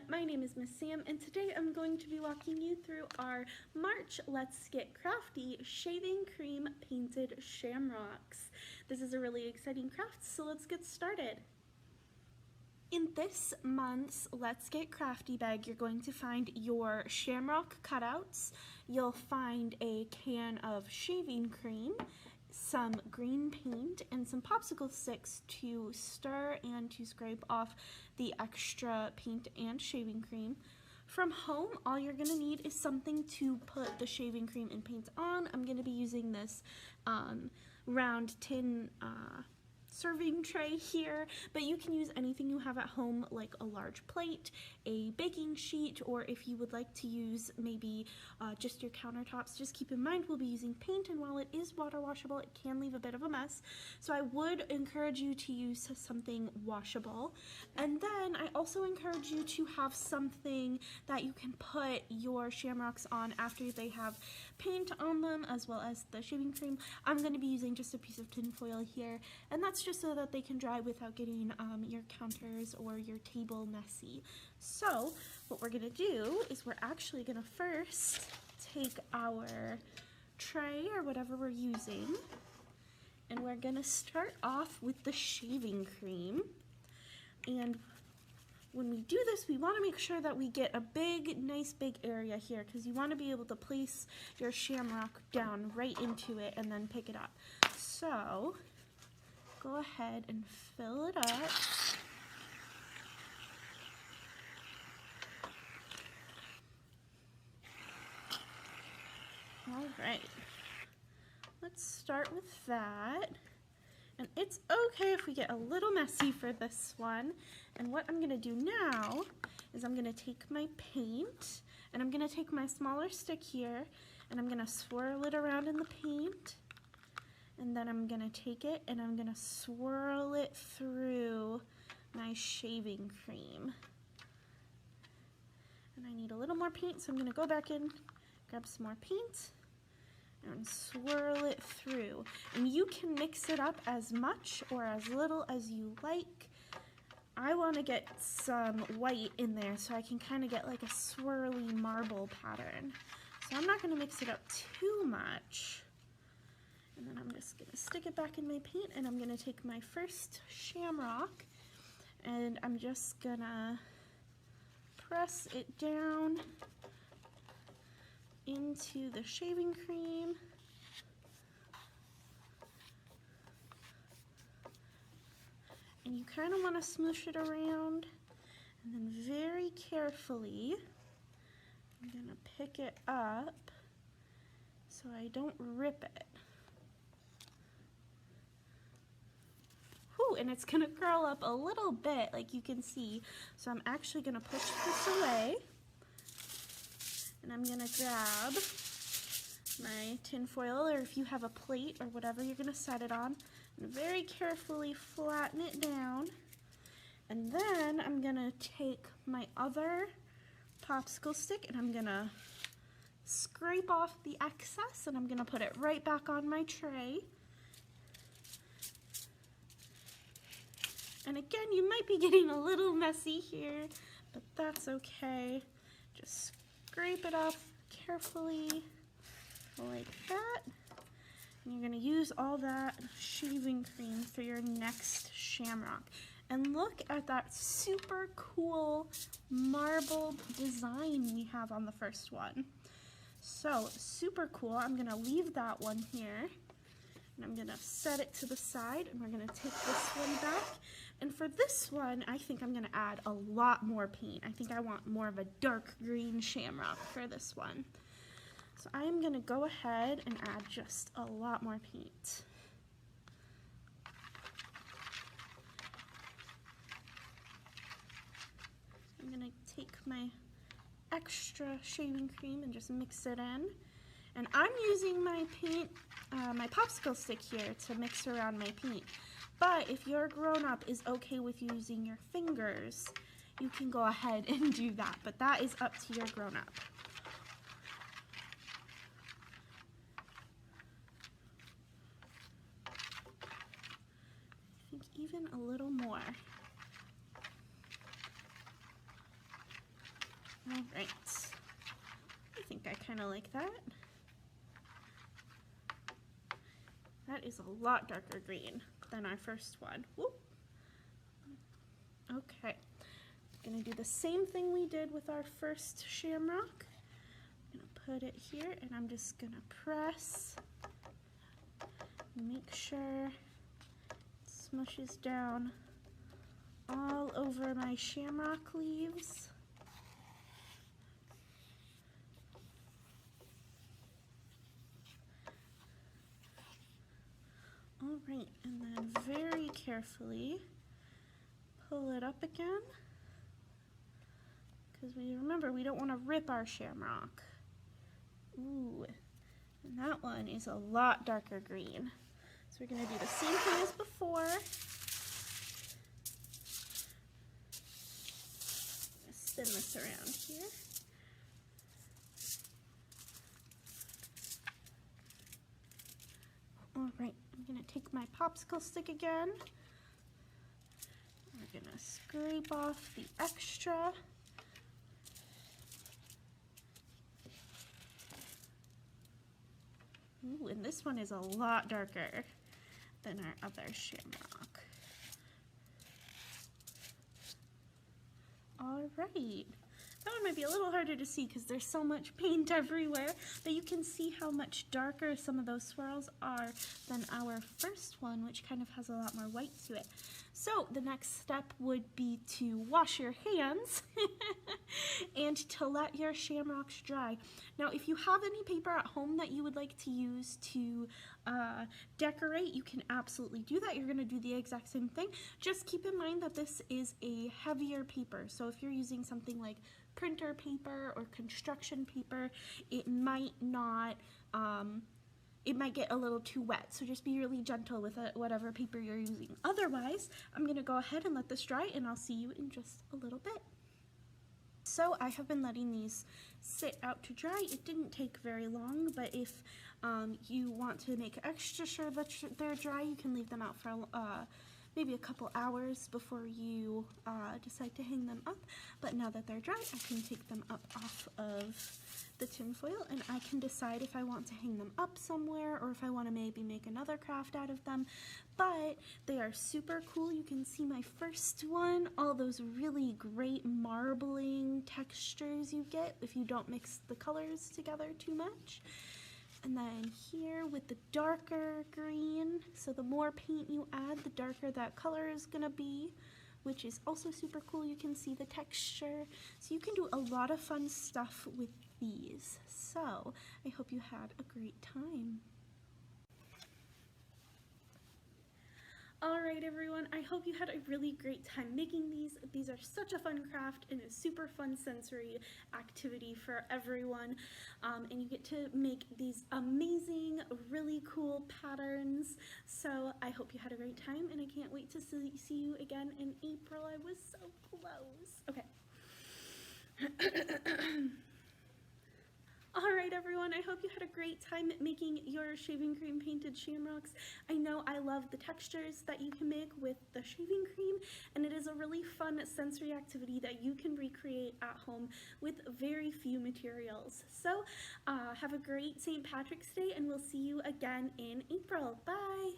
my name is Miss Sam, and today I'm going to be walking you through our March Let's Get Crafty Shaving Cream Painted Shamrocks. This is a really exciting craft, so let's get started. In this month's Let's Get Crafty bag, you're going to find your shamrock cutouts, you'll find a can of shaving cream, some green paint, and some popsicle sticks to stir and to scrape off the extra paint and shaving cream. From home, all you're going to need is something to put the shaving cream and paint on. I'm going to be using this round tin serving tray here, but you can use anything you have at home, like a large plate, a baking sheet, or if you would like to use maybe just your countertops. Just keep in mind we'll be using paint, and while it is water washable, it can leave a bit of a mess, so I would encourage you to use something washable. And then I also encourage you to have something that you can put your shamrocks on after they have paint on them, as well as the shaving cream. I'm going to be using just a piece of tin foil here, and that's just so that they can dry without getting your counters or your table messy. So what we're going to do is we're actually going to first take our tray or whatever we're using, and we're going to start off with the shaving cream. And when we do this, we want to make sure that we get a nice big area here, because you want to be able to place your shamrock down right into it and then pick it up. So go ahead and fill it up. All right, let's start with that. And it's okay if we get a little messy for this one. And what I'm gonna do now is I'm gonna take my paint, and I'm gonna take my smaller stick here, and I'm gonna swirl it around in the paint. And then I'm gonna take it and I'm gonna swirl it through my shaving cream. And I need a little more paint, so I'm gonna go back in, grab some more paint, and swirl it through. And you can mix it up as much or as little as you like. I want to get some white in there so I can kind of get like a swirly marble pattern. So I'm not going to mix it up too much. And then I'm just going to stick it back in my paint, and I'm going to take my first shamrock, and I'm just going to press it down into the shaving cream. And you kind of want to smoosh it around, and then very carefully I'm going to pick it up so I don't rip it. Whew, and it's going to curl up a little bit, like you can see. So I'm actually going to push this away, and I'm going to grab my tin foil, or if you have a plate or whatever you're going to set it on, and very carefully flatten it down. And then I'm going to take my other popsicle stick, and I'm going to scrape off the excess, and I'm going to put it right back on my tray. And again, you might be getting a little messy here, but that's okay. Just scrape it off carefully like that. And you're going to use all that shaving cream for your next shamrock. And look at that super cool marbled design we have on the first one. So super cool. I'm going to leave that one here, and I'm going to set it to the side, and we're going to take this one back. And for this one, I think I'm going to add a lot more paint. I think I want more of a dark green shamrock for this one. So I am going to go ahead and add just a lot more paint. I'm going to take my extra shaving cream and just mix it in. And I'm using my paint, my popsicle stick here to mix around my paint. But if your grown-up is okay with using your fingers, you can go ahead and do that. But that is up to your grown-up. I think even a little more. All right. I think I kind of like that. That is a lot darker green than our first one. Whoop. Okay. I'm going to do the same thing we did with our first shamrock. I'm going to put it here, and I'm just going to press. Make sure it smushes down all over my shamrock leaves. All right, and then very carefully pull it up again, because remember, we don't want to rip our shamrock. Ooh, and that one is a lot darker green. So we're going to do the same thing as before. Spin this around here. All right, I'm going to take my popsicle stick again. We're going to scrape off the extra. Ooh, and this one is a lot darker than our other shamrock. All right. That one might be a little harder to see because there's so much paint everywhere, but you can see how much darker some of those swirls are than our first one, which kind of has a lot more white to it. So the next step would be to wash your hands and to let your shamrocks dry. Now, if you have any paper at home that you would like to use to decorate, you can absolutely do that. You're going to do the exact same thing. Just keep in mind that this is a heavier paper. So if you're using something like printer paper or construction paper, it might not, it might get a little too wet, so just be really gentle with it, whatever paper you're using. Otherwise, I'm going to go ahead and let this dry, and I'll see you in just a little bit. So I have been letting these sit out to dry. It didn't take very long, but if you want to make extra sure that they're dry, you can leave them out for maybe a couple hours before you decide to hang them up. But now that they're dry, I can take them up off of the tin foil, and I can decide if I want to hang them up somewhere or if I want to maybe make another craft out of them. But they are super cool. You can see my first one, all those really great marbling textures you get if you don't mix the colors together too much. And then here with the darker green, so the more paint you add, the darker that color is gonna be, which is also super cool. You can see the texture. So you can do a lot of fun stuff with these. So I hope you had a great time. All right, everyone, I hope you had a really great time making these. These are such a fun craft and a super fun sensory activity for everyone. And you get to make these amazing, really cool patterns. So I hope you had a great time, and I can't wait to see you again in April. I was so close. Okay. All right, everyone, I hope you had a great time making your shaving cream painted shamrocks. I know I love the textures that you can make with the shaving cream, and it is a really fun sensory activity that you can recreate at home with very few materials. So have a great St. Patrick's Day, and we'll see you again in April. Bye!